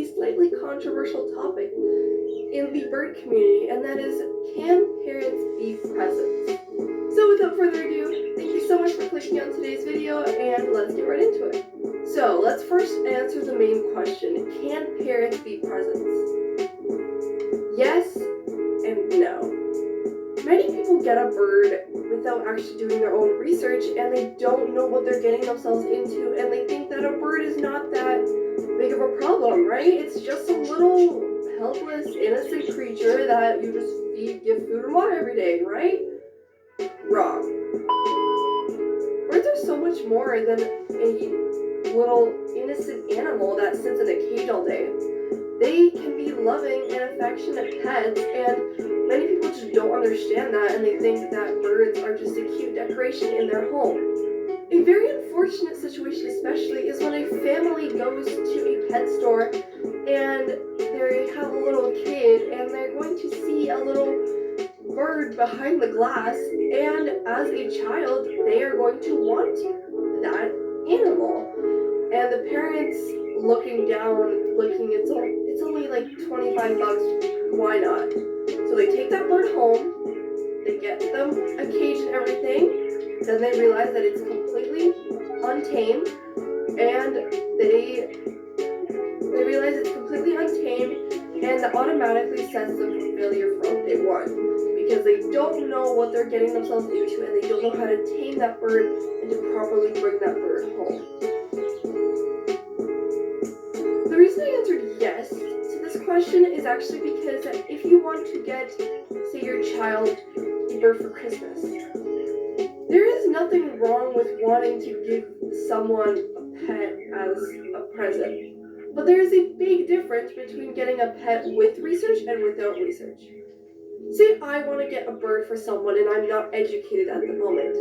a slightly controversial topic in the bird community, and that is, can parrots be presents? So without further ado, thank you so much for clicking on today's video, and let's get right into it. So let's first answer the main question, can parrots be presents? Yes and no. Many people get a bird without actually doing their own research, and they don't know what they're getting themselves into, and they think that a bird is not that big of a problem, right? It's just a little helpless, innocent creature that you just feed, give food and water every day, right? Wrong. Birds are so much more than a little innocent animal that sits in a cage all day. They can be loving and affectionate pets, and many people just don't understand that, and they think that birds are just a cute decoration in their home. A very unfortunate situation especially is when a family goes to a pet store and they have a little kid and they're going to see a little bird behind the glass, and as a child they are going to want that animal. And the parents looking down, it's only like 25 bucks, why not? So they take that bird home, they get them a cage and everything, then they realize that it's completely untamed, and they realize it's completely untamed, and that automatically sets them for failure from day one, because they don't know what they're getting themselves into, and they don't know how to tame that bird and to properly bring that bird home. The reason I answered yes to this question is actually because if you want to get, say, your child a bird for Christmas, there is nothing wrong with wanting to give someone a pet as a present. But there is a big difference between getting a pet with research and without research. Say I want to get a bird for someone and I'm not educated at the moment.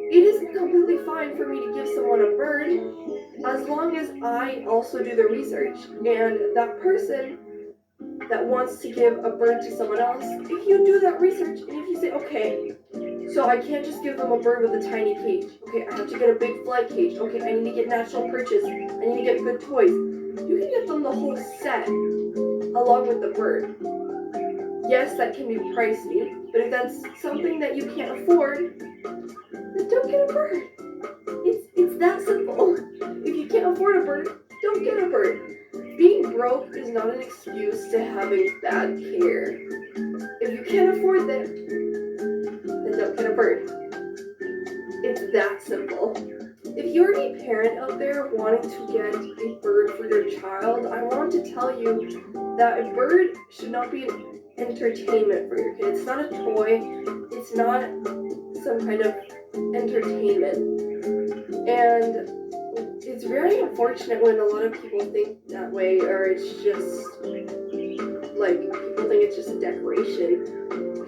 It is completely fine for me to give someone a bird as long as I also do the research. And that person that wants to give a bird to someone else, if you do that research and if you say, okay, so I can't just give them a bird with a tiny cage. Okay, I have to get a big flight cage. Okay, I need to get natural perches. I need to get good toys. You can get them the whole set along with the bird. Yes, that can be pricey, but if that's something that you can't afford, then don't get a bird. It's that simple. If you can't afford a bird, don't get a bird. Being broke is not an excuse to having bad care. If you can't afford that, then don't get a bird. It's that simple. If you're a parent out there wanting to get a bird for your child, I want to tell you that a bird should not be an entertainment for your kid. It's not a toy. It's not some kind of entertainment. And it's very unfortunate when a lot of people think that way, or it's just like people think it's just a decoration.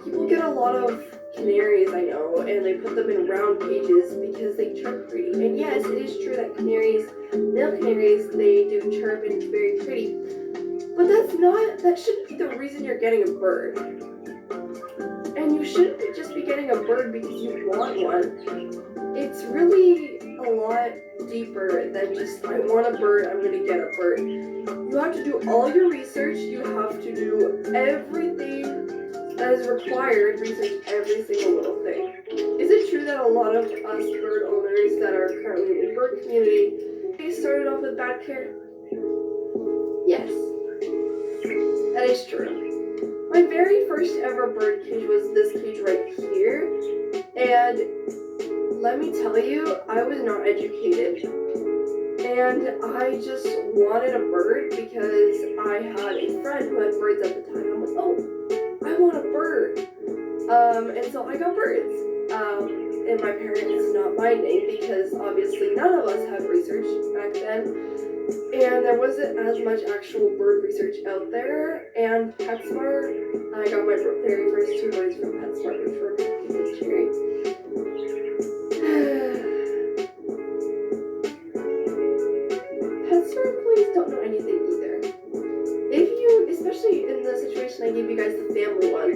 People get a lot of canaries, I know, and they put them in round cages because they chirp pretty. And yes, it is true that male canaries, they do chirp and it's very pretty. But that shouldn't be the reason you're getting a bird. And you shouldn't just be getting a bird because you want one. It's really a lot deeper than just, I want a bird, I'm going to get a bird. You have to do all your research, you have to do everything that is required, research every single little thing. Is it true that a lot of us bird owners that are currently in the bird community, they started off with bad care? Yes, that is true. My very first ever bird cage was this cage right here, and let me tell you, I was not educated, and I just wanted a bird because I had a friend who had birds at the time. I'm like, oh, I want a bird, and so I got birds, and my parents not minding because obviously none of us had research back then, and there wasn't as much actual bird research out there. And PetSmart, I got my very first 2 birds from PetSmart, which were cookies and cherry. PetSmart employees don't know anything either. Especially in the situation I gave you guys, the family one,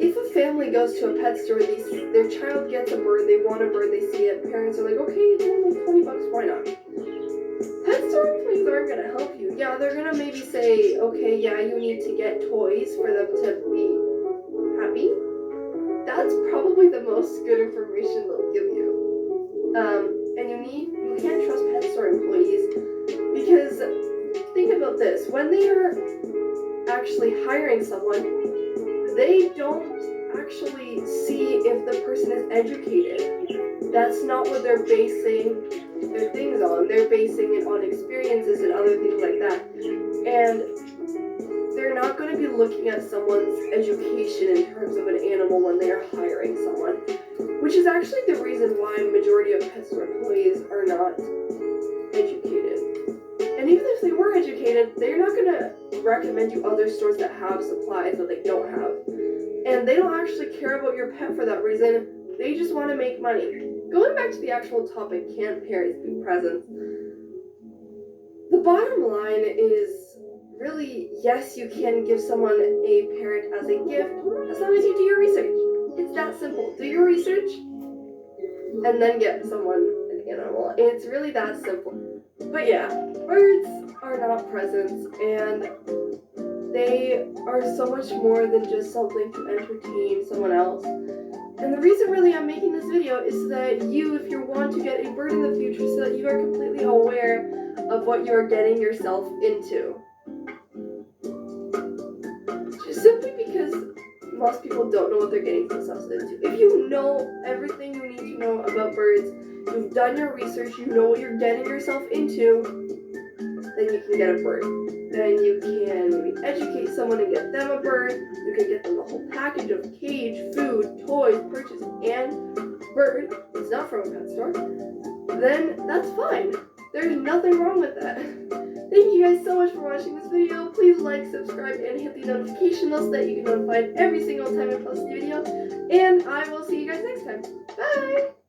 if a family goes to a pet store, their child gets a bird, they want a bird, they see it, parents are like, okay, it's only $20, why not? Pet store employees things aren't gonna help you. Yeah, they're gonna maybe say, okay, yeah, you need to get toys for them to be happy. That's probably the most good information they'll give you. And you can't trust pet store employees because think about this. When they are actually hiring someone, they don't actually see if the person is educated. That's not what they're basing their things on. They're basing it on experiences and other things like that. And they're not going to be looking at someone's education in terms of an animal when they are hiring someone, which is actually the reason why majority of pet store employees are not educated. And even if they were educated, they're not going to recommend you other stores that have supplies that they don't have. And they don't actually care about your pet for that reason. They just want to make money. Going back to the actual topic, can parrots be presents? The bottom line is really, yes, you can give someone a parrot as a gift as long as you do your research. It's that simple. Do your research and then get someone an animal. It's really that simple. But yeah, birds are not presents, and they are so much more than just something to entertain someone else. And the reason really I'm making this video is so that you, if you want to get a bird in the future, so that you are completely aware of what you are getting yourself into. Just simply because most people don't know what they're getting themselves into. If you know everything you need to know about birds, you've done your research, you know what you're getting yourself into, then you can get a bird. Then you can maybe educate someone and get them a bird. You can get them the whole package of cage, food, toys, purchase, and bird. It's not from a pet store. Then that's fine. There's nothing wrong with that. Thank you guys so much for watching this video. Please like, subscribe, and hit the notification bell so that you get notified every single time I post a video. And I will see you guys next time. Bye!